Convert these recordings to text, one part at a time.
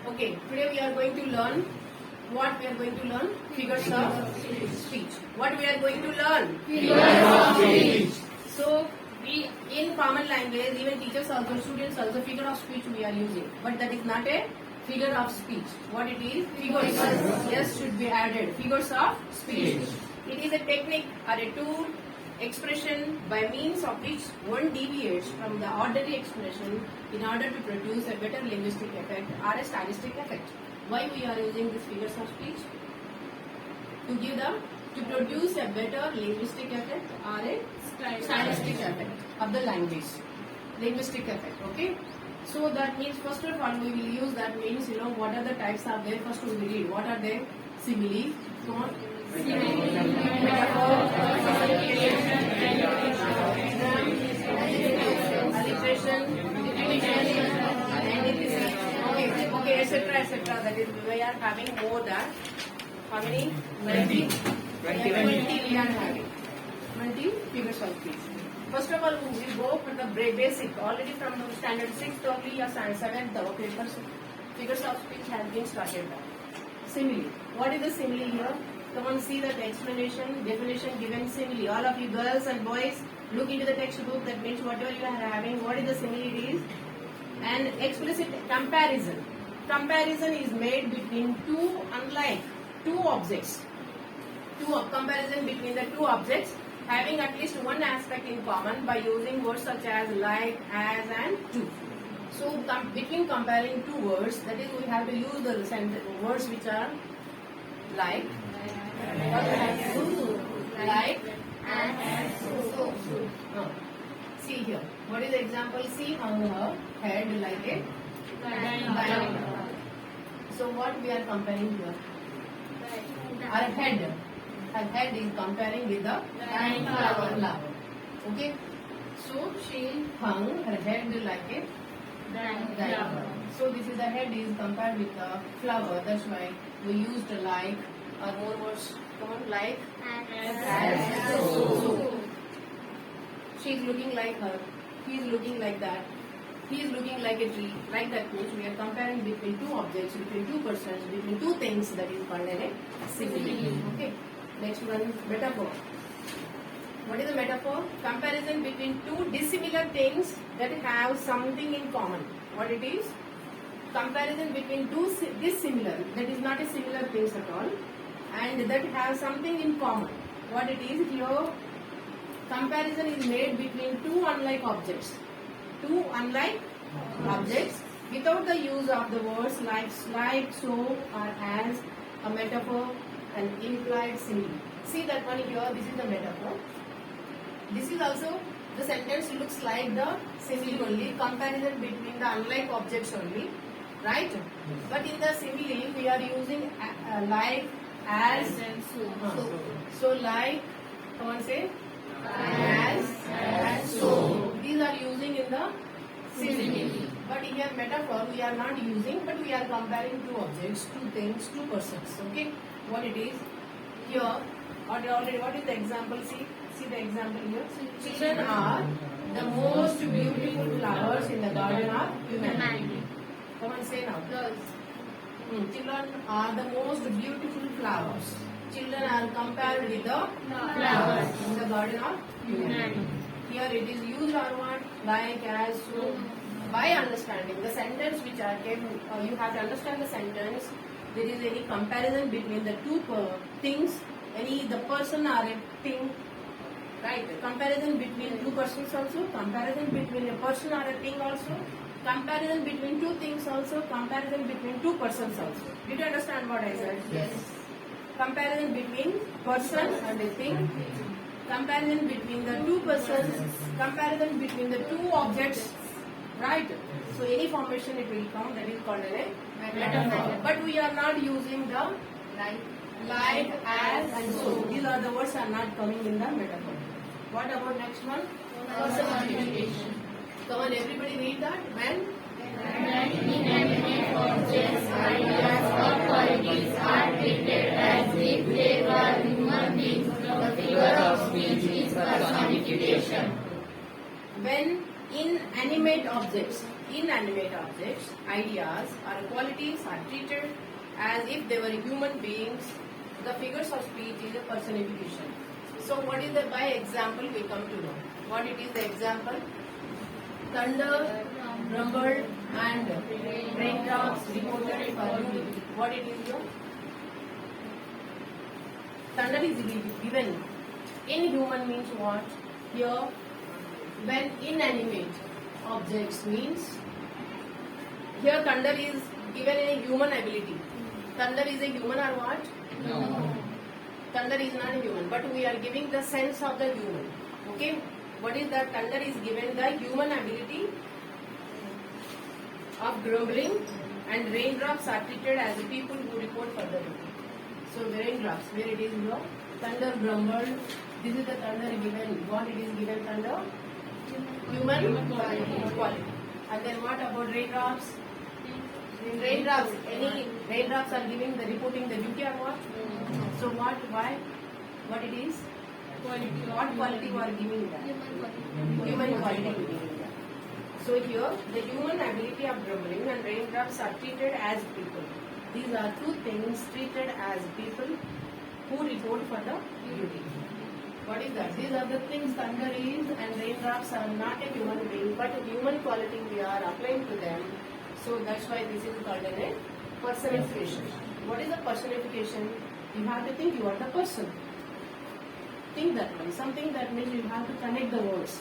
Okay, today we are going to learn what we are going to learn? Figures of speech. What we are going to learn? Figures of speech. So, we in common language, even teachers also, students also, figure of speech we are using. But that is not a figure of speech. What it is? Figures. Yes, should be added. Figures of speech. It is a technique or a tool, expression by means of which one deviates from the ordinary expression in order to produce a better linguistic effect or a stylistic effect. Why we are using these figures of speech? To produce a better linguistic effect or a stylistic effect of the language. Linguistic effect, okay? So that means first of all we will use that means what are the types are there. First we will read what are they? Simile, come on. Metaphor, alliteration, okay, etc. That is, we are having more than how many? 20 we are having. 20 figures of speech. First of all, we go for the basic. Already from standard 6th only or 7th, okay, first figures of speech has been started now. Simile. What is the simile here? Come on, see that explanation, definition given simile. All of you girls and boys, look into the textbook. That means whatever you are having, what is the simile it is? An explicit comparison. Comparison is made between two objects. Comparison between the two objects having at least one aspect in common by using words such as like, as, and to. So, between comparing two words, that is, we have to use the words which are like, like, and so. See here. What is the example? See on her head like a diamond. So, what we are comparing here? Our head. Her head is comparing with the flower. Okay. So she hung her head like a diamond. So this is the head is compared with the flower. That's why we used like or more words. Come on, like as so. She is looking like her. He is looking like that. He is looking like a tree. Like that means we are comparing between two objects, between two persons, between two things. That is called a simile. Okay. Next one, metaphor. What is a metaphor? Comparison between two dissimilar things that have something in common. What it is? Comparison between two dissimilar, that is not a similar things at all, and that have something in common. What it is here? Comparison is made between two unlike objects. Two unlike objects without the use of the words like, so, or as, a metaphor, an implied simile. See that one here, this is the metaphor. This is also, the sentence looks like the simile only, comparison between the unlike objects only, right? But in the simile, we are using like, as, and so. So like, come on say, as, and so. These are using in the simile. But here metaphor we are not using, but we are comparing two objects, two things, two persons. Okay? What it is? Here, already what is the example? See the example here. Children are the most beautiful flowers in the garden of humanity. Come on, say now. Children are the most beautiful flowers. Children are compared with the flowers in the garden of humanity. Here it is used or what? Like, as, so. By understanding the sentence which are given, you have to understand the sentence. There is any comparison between the two things, the person or a thing, right? Comparison between two persons also, comparison between a person or a thing also, comparison between two things also, comparison between two persons also. Did you understand what I said? Yes. Comparison between person and a thing, comparison between the two persons, comparison between the two objects, right? So any formation it will come, that is called a metaphor. But we are not using the like, as, and so. These are the words are not coming in the metaphor. What about next one? Personification. Come on, everybody read that. When inanimate objects, ideas, or qualities are treated as if they were human beings, the figure of speech is personification. when inanimate objects objects, ideas, or qualities are treated as if they were human beings. The figures of speech is a personification. So what is the by example we come to know? What it is the example? Thunder, rumbled, and raindrops reported for humidity. What it is here? Thunder is given. Inhuman means what? Here, when inanimate objects means, here thunder is given a human ability. Thunder is a human or what? No. Thunder is not a human, but we are giving the sense of the human. Okay? What is that? Thunder is given the human ability of grumbling, and raindrops are treated as the people who report further. So the raindrops, where it is here, thunder grumbled. This is the thunder given. What it is given thunder? Human quality. And then what about raindrops? Raindrops, any raindrops are giving the reporting the duty or what? So what? Why? What it is? Quality. What quality you are giving that? Human quality you are giving that. So here the human ability of grumbling and raindrops are treated as people. These are two things treated as people who report for the duty. What is that? These are the things thunder is, and raindrops are not a human being, but a human quality we are applying to them. So that's why this is called a personification. What is a personification? You have to think you are the person. Think that way. Something that means you have to connect the words.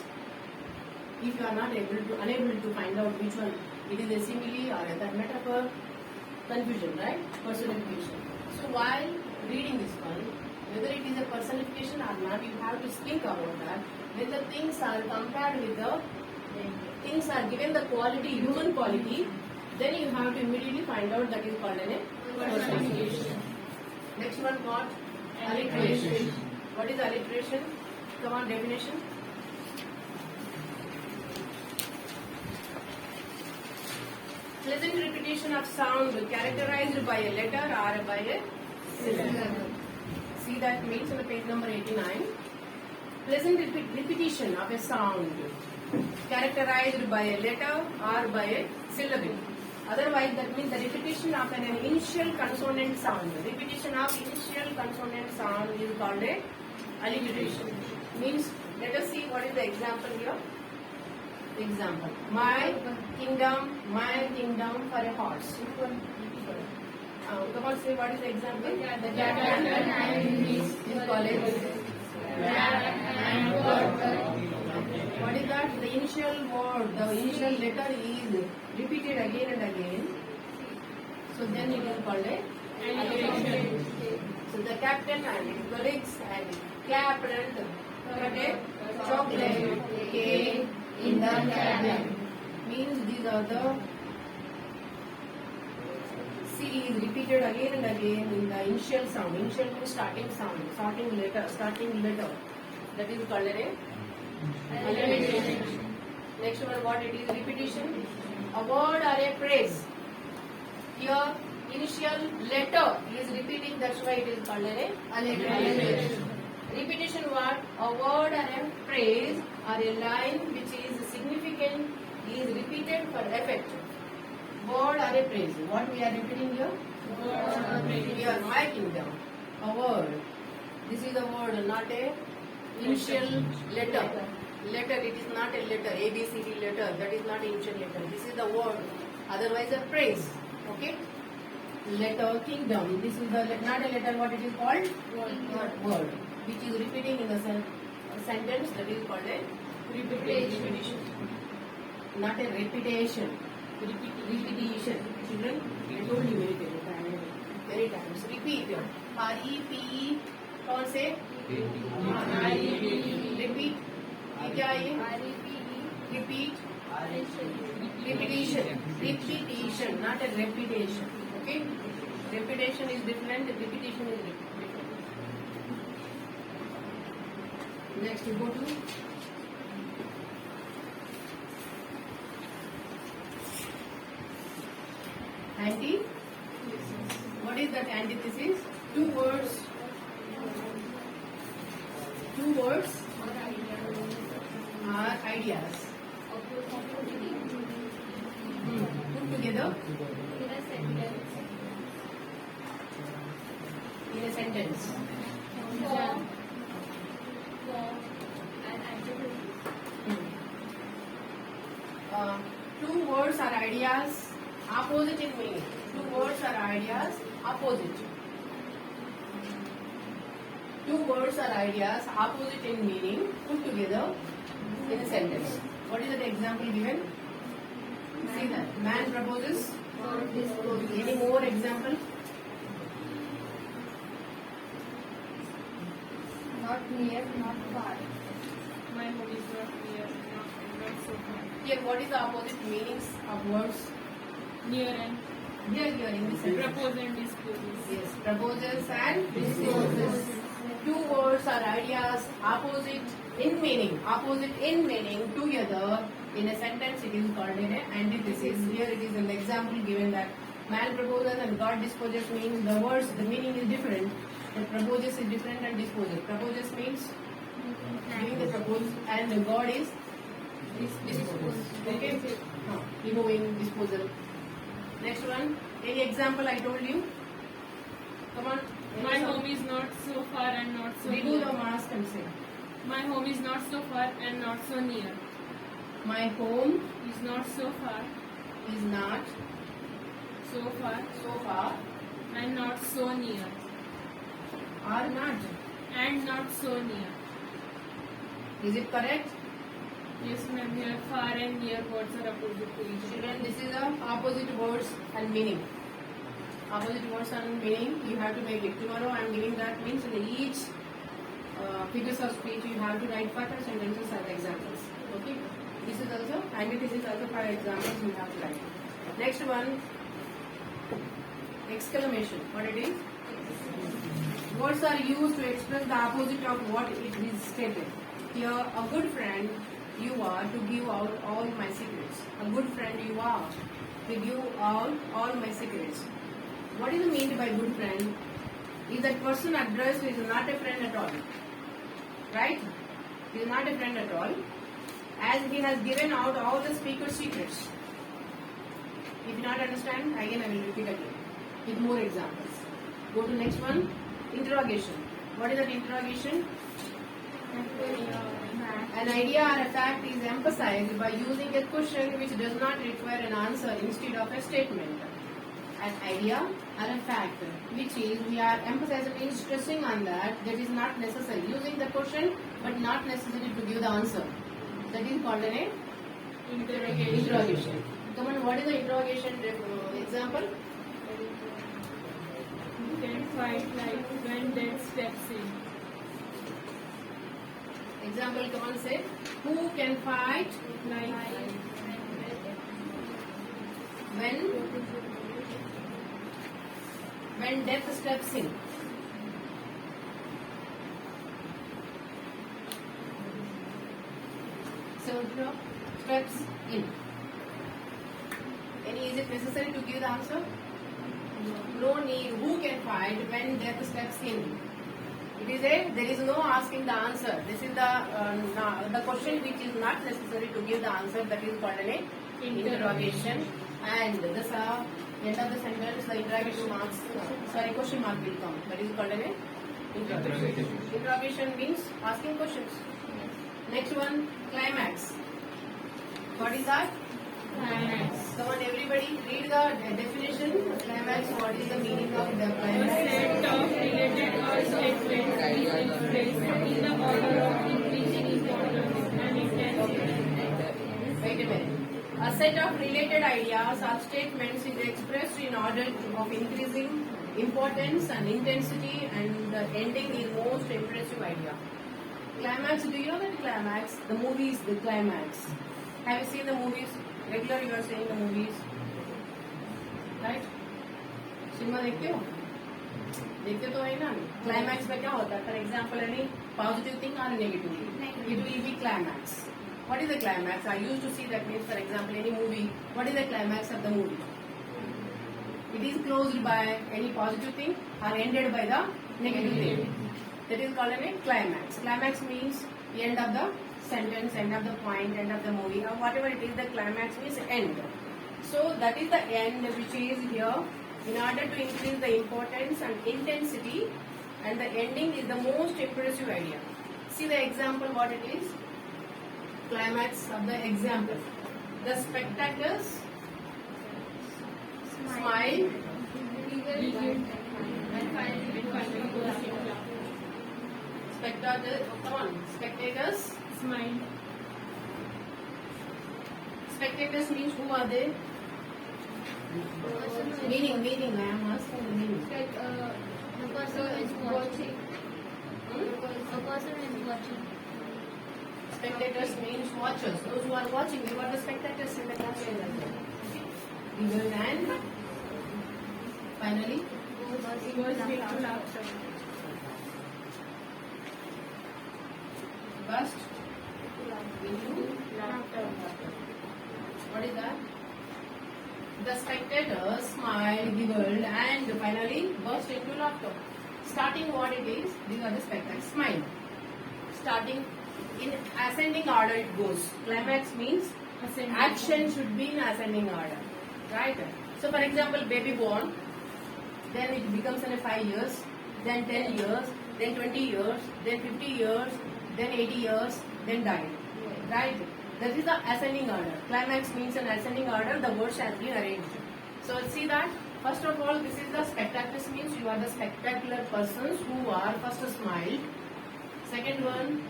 If you are not unable to find out which one, it is a simile or a metaphor, confusion, right? Personification. So while reading this one, whether it is a personification or not, you have to think about that. When the things are compared with the things are given the quality, human quality, then you have to immediately find out that is called a personification. Next one, what? Alliteration. What is alliteration? Come on, definition. Pleasant repetition of sound characterized by a letter or by a syllable. See that means on page number 89. Pleasant repetition of a sound characterized by a letter or by a syllable. Otherwise, that means the repetition of an initial consonant sound. Repetition of initial consonant sound is called a alliteration. Means, let us see what is the example here. Example: my kingdom for a horse. Come on, say what is the example? The captain is college. What is that? The initial word, the initial letter is repeated again and again. So then it is called a alliteration. So the captain and his colleagues and clapped and cut a chocolate cake in the cabin. Means these are the C is repeated again and again in the initial sound. Initial means starting sound, starting letter. That is called a alliteration. Next one, what it is? Repetition. A word or a phrase. Here, initial letter is repeating. That's why it is called a alliteration. Repetition what? A word or a phrase or a line which is significant is repeated for effect. Word or a phrase. What we are repeating here? Here, my kingdom. A word. This is a word, not a initial letter. Letter, it is not a letter. A, B, C, D letter. That is not initial letter. This is the word. Otherwise a phrase. Okay? Letter, kingdom. This is the not a letter. What it is called? Word. Which is repeating in the sentence. That is called a repetition. Not a repetition. Repetition. Children, I told you many times. Repeat. R-E-P-E. Come on, say. Repeat. क्या ये? Repeat. Repetition, not a repetition. Okay? Repetition is different. Repetition is different. Next, you go to anti. What is that antithesis? Two words are ideas. Two together In a sentence. in a sentence. For an adjective. Two words or ideas opposite in meaning. Two words or ideas opposite. Two words or ideas opposite in meaning put together in a sentence. What is the example given? See that. Man proposes. Or dispose. Any more example? Not near, not far. My home is not near, not so far. Here, what is the opposite meanings of words? Near and Here, in this sentence. propose and disposes. Yes, proposes and disposes. Two words or ideas opposite in meaning together in a sentence, it is called an antithesis. Here it is an example given that man proposes and God disposes means the words, the meaning is different. The proposes is different and disposes. Proposes means giving the proposal and the God is disposes. Okay? Removing, disposal. Next one. Any example I told you? Come on. My home is not so far and not so Remove the near. mask and say. My home is not so far and not so near. My home Is not so far, is not so far so far and not so near. or not. And not so near. Is it correct? Yes, ma'am. Here far and near words are opposite to each other. Children, this is the opposite words and meaning. Opposite words and meaning, you have to make it. Tomorrow I am giving that means in each figures of speech you have to write 5 sentences as examples. Okay? This is also, antithesis also 5 examples you have to write. Next one, exclamation. What it is? Words are used to express the opposite of what it is stated. Here, a good friend you are to give out all my secrets. A good friend you are to give out all my secrets. What is meant by good friend? Is that person addressed is not a friend at all. Right? He is not a friend at all. As he has given out all the speaker's secrets. If you not understand, again I will repeat again with more examples. Go to next one. Interrogation. What is that interrogation? An idea or a fact is emphasized by using a question which does not require an answer instead of a statement. An idea or a fact which is we are emphasizing means stressing on that is not necessary. Using the question but not necessary to give the answer. That is called an interrogation. Come on, what is the interrogation example? You can fight like when death steps in. Example, come on, say. Who can fight Like when death steps in? So, steps in. Is it necessary to give the answer? No need. Who can fight when death steps in? There is no asking the answer. This is the question which is not necessary to give the answer. That is called an interrogation. And this end of the sentence, the interrogation marks, question mark will come. That is called an interrogation. Interrogation means asking questions. Next one, climax. What is that? climax. Come on, everybody, read the definition. Climax. What is the meaning of the A climax? set of related or statements is expressed in the order of increasing importance and intensity. Wait a minute. A set of related ideas or statements is expressed in order of increasing importance and intensity, and the ending is most impressive idea. Climax, do you know that climax? The movies, the climax. Have you seen the movies? Regular you are seeing the movies. Right? Cinema देखते हो? देखते तो है ना? Climax में क्या होता है? For example, any positive thing or negative thing? It will be climax. What is the climax? I used to see that means, for example, any movie. What is the climax of the movie? It is closed by any positive thing or ended by the negative thing. That is called a climax. Climax means end of the sentence, end of the point, end of the movie, or whatever it is. The climax means end. So that is the end which is here. In order to increase the importance and intensity, and the ending is the most impressive idea. See the example what it is. Climax of the example. The spectators smile And finally burst into laughter. Spectators. Smile. Spectators means who are they? Meaning. I am asking the meaning. Like the person is watching. Hmm? A person is watching. Spectators means watchers. Those who are watching, you are the spectators in the class. Eagle and finally Burst into laughter. burst into Laughter. what is that? The spectators smiled, giggled, and finally burst into laughter. Starting what it is, these are the spectators. Smile. Starting in ascending order it goes. Climax means Ascending. action should be in ascending order. Right? So for example, baby born, then it becomes in 5 years, then 10 years, then 20 years, then 50 years, then 80 years, then died. Right? That is the ascending order. Climax means an ascending order, the words has been arranged. So see that? First of all, this is the spectators means you are the spectacular persons who are first smiled. Second one,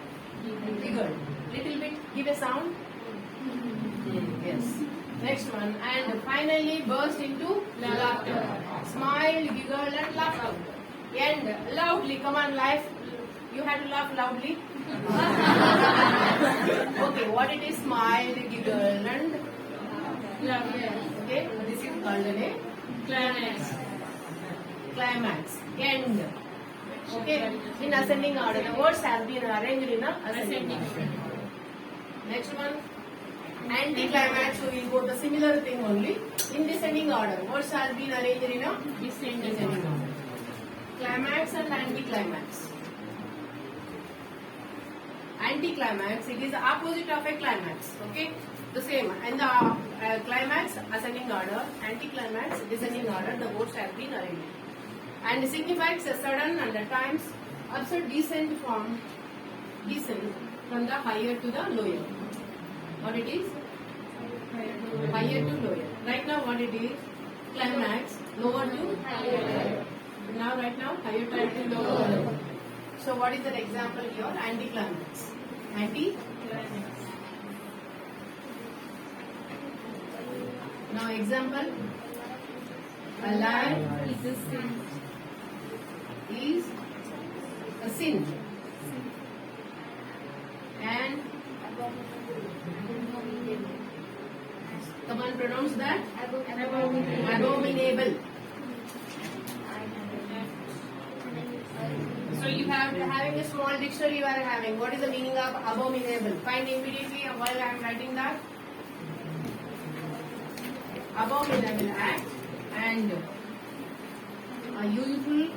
giggled. Little bit, give a sound. Yes. Next one, and finally burst into laughter. Smile, giggle, and laughter. And loudly, come on, life. You have to laugh loudly. Okay, what it is? Smile, giggle, and Laughter. okay. This is called a Climax. climax. End. Okay, in ascending order. The words have been arranged in a ascending order. Next one, anti-climax. So we go the similar thing only in descending order. Words have been arranged in a Descending. descending order. Climax and anti-climax. Anti-climax, it is the opposite of a climax. Okay, the same. And the climax, ascending order. Anti-climax, descending order. The words have been arranged. And signifies a sudden and at times also descent from the higher to the lower. What it is? Higher to lower. Right now, what it is? Climax, lower to higher. Now, right now, higher to lower. So, what is that example here? Anti-climax. Now, example. A lie Is a sin. is a sin. And come on, pronounce that. Abominable. So you have having a small dictionary you are having. What is the meaning of abominable? Find immediately while I am writing that. Abominable act and a useful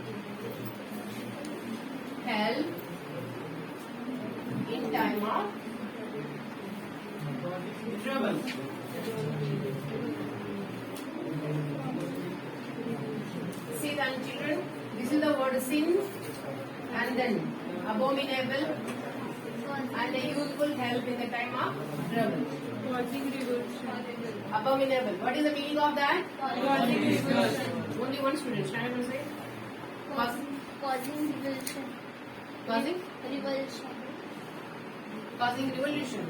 help in time of trouble. See then children, this is the word sin and then abominable and a useful help in the time of trouble. Causing revulsion. Abominable. What is the meaning of that? Causing revulsion. Only one student. Stand up and say. Causing revulsion. Causing? Revulsion. Causing revolution.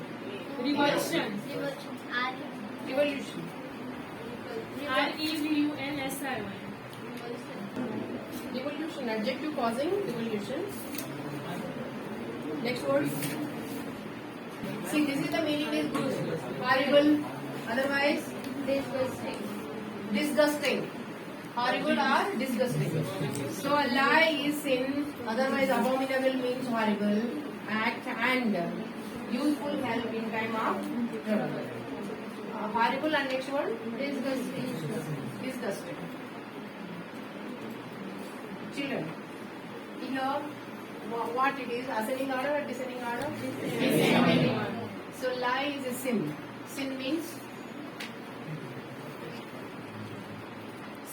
Revulsion. Revulsion. Revolution. REVULSION. Revolution. Adjective causing revolution. Next word. See, this is the meaning is good. Horrible. Otherwise, Disgusting. disgusting. Horrible or disgusting. So a lie is sin. Otherwise, abominable means horrible act and useful help in time of trouble. Horrible and next word. Disgusting. Disgusting. Children, here what it is? Ascending order or descending order? Descending order. So lie is a sin. Sin means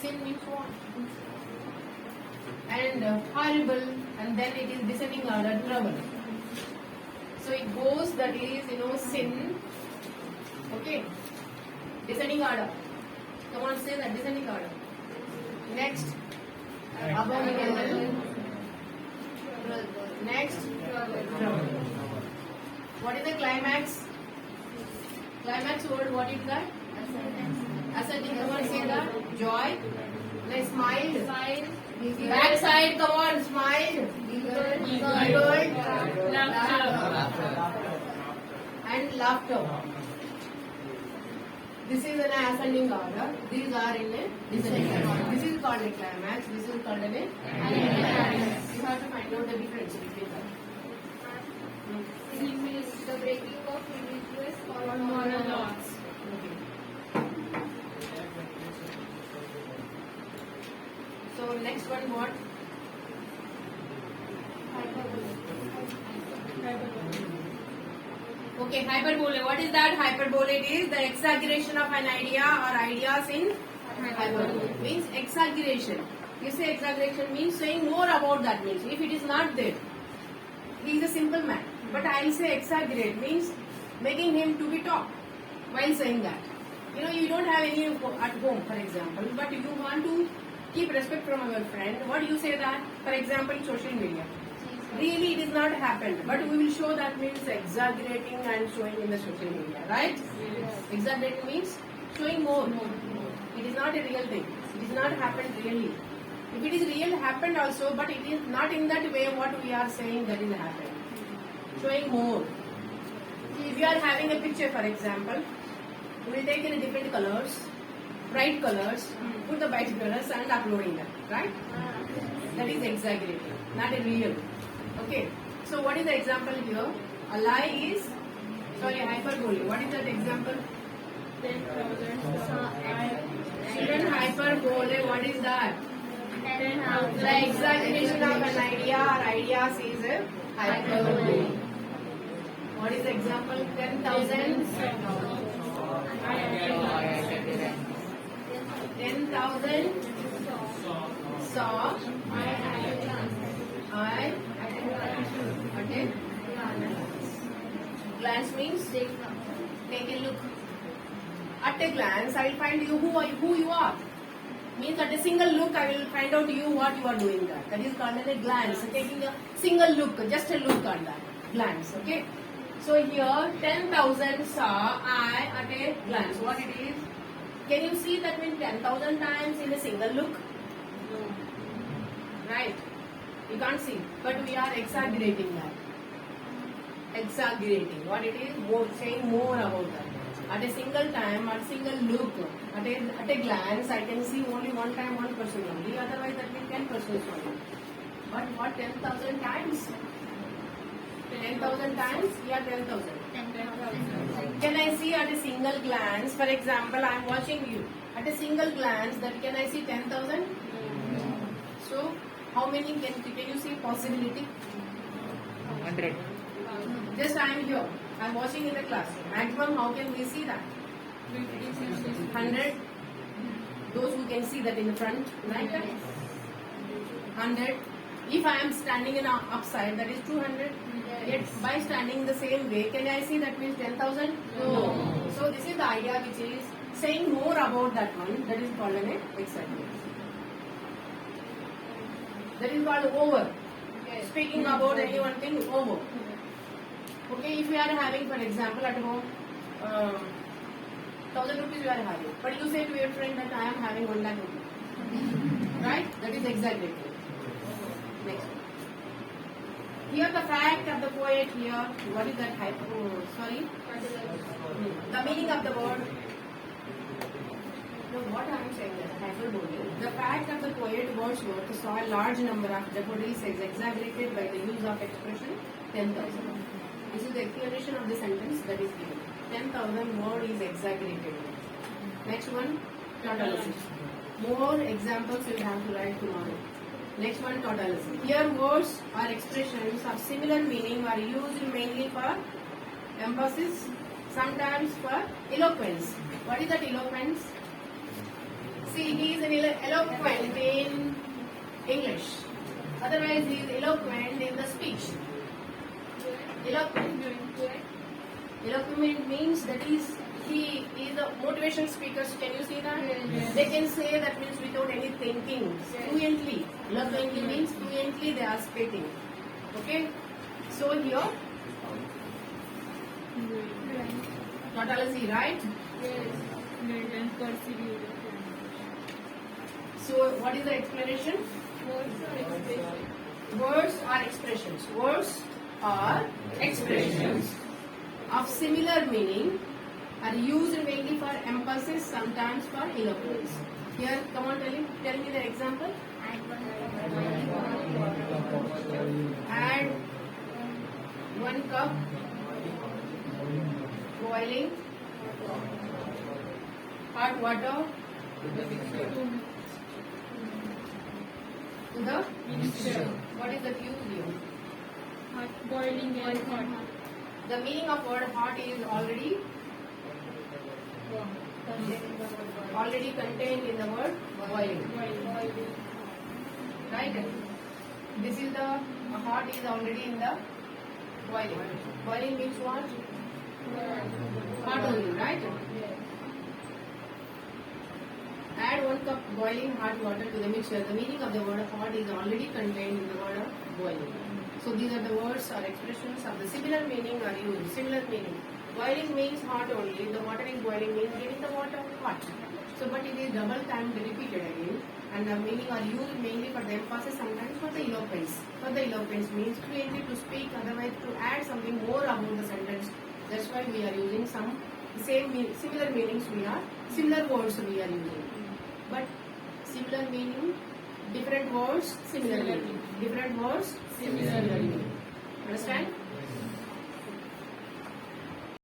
Sin means what? And horrible, and then it is descending order, trouble. So it goes, that is, sin. Okay. Descending order. Come on, say that, descending order. Next, abominable. Next, trouble. What is the climax? Climax word, what is that? Ascending, come on, say that. Joy. Next, smile. Backside, come on, smile. Giggled. And laughter. This is an ascending order. These are in a descending order. This is called a climax. This is called a climax. You have to find out the difference between them. Sin means the breaking of religious or Moral laws. Okay. So next one, what? Okay, hyperbole. What is that? Hyperbole, it is the exaggeration of an idea or ideas in hyperbole. Means exaggeration. You say exaggeration means saying more about that means. If it is not there, he is a simple man. But I will say exaggerate means making him to be talk while saying that. You don't have any at home, for example, but you want to keep respect from your friend. What do you say that? For example, social media. Really, it is not happened, but we will show that means exaggerating and showing in the social media, right? Yes. Exaggerating means showing more. It is not a real thing. It is not happened really. If it is real, happened also, but it is not in that way what we are saying that is happened. Showing more. If you are having a picture, for example, we will take in different colors, bright colors, put the bright colors and uploading them, right? That is exaggerating, not a real. Okay. So what is the example here? A lie is, hyperbole. What is that example? 10,000. Children, hyperbole, what is that? 10,000. The exaggeration of an idea or ideas is a hyperbole. What is the example? 10,000. 10,000 saw I attend glance means take a look. At a glance, I will find you who you are. Means at a single look, I will find out you what you are doing there. That is called a glance. Taking a single look, just a look on that glance. Okay. So here 10,000 saw I at a glance. What it is? Can you see that means 10,000 times in a single look? Right? You can't see, but we are exaggerating that. Exaggerating. What it is? More, saying more about that. At a single time, at a single look, at a glance, I can see only one time one person only. Otherwise, that means 10 persons only. But what 10,000 times? 10,000 times? Yeah, 10,000. Can I see at a single glance? For example, I am watching you. At a single glance, that can I see 10,000? So, how many can you see possibility? 100. Just I am here. I am watching in the class. Maximum, how can we see that? 100. Those who can see that in the front, right? 100. If I am standing in upside, that is 200. Yet by standing the same way, can I see that means 10,000? No. So this is the idea which is saying more about that one. That is called an exaggeration. That is called over. Speaking about any one thing, over. Okay, if you are having, for example, at home, 1,000 rupees you are having, but you say to your friend that I am having 1 lakh rupees. Right? That is exaggerating. Next. Here the fact of the poet here, what is that the meaning of the word. No, what I am saying is hyperbole. The fact of the poet Wordsworth saw a large number of daffodils exaggerated by the use of expression 10,000. This is the explanation of the sentence that is given. 10,000 word is exaggerated. Next one, tautology. More examples you will have to write tomorrow. Next one, tautology. Here words or expressions of similar meaning are used mainly for emphasis, sometimes for eloquence. What is that eloquence? See, he is eloquent in English. Otherwise, he is eloquent in the speech. Eloquent means that he is a motivation speaker. So can you see that? Yes. They can say that means without any thinking, fluently. Eloquently means fluently they are speaking. Okay. So here, tautology, right? Build and persevere. So what is the explanation? Words are expressions. Words are expressions of similar meaning are used mainly for emphasis, sometimes for eloquence. Here, come on, tell me the example. Add 1 cup boiling hot water to the Mixture. what is the cue here? Hot, boiling and hot. The meaning of word hot is already contained in the word boiling. Right? This is the hot is already in the boiling. Boiling means what? Hot only, right? Add 1 cup boiling hot water to the mixture. The meaning of the word hot is already contained in the word boiling. So these are the words or expressions of the similar meaning are used. Similar meaning. Boiling means hot only. The water is boiling means getting the water hot. So but it is double time repeated again. And the meaning are used mainly for the emphasis, sometimes for the eloquence. For the eloquence means fluently to speak, otherwise to add something more about the sentence. That's why we are using some similar meanings similar words we are using. But similar meaning, different words, similar meaning. Different words, similar meaning. Understand?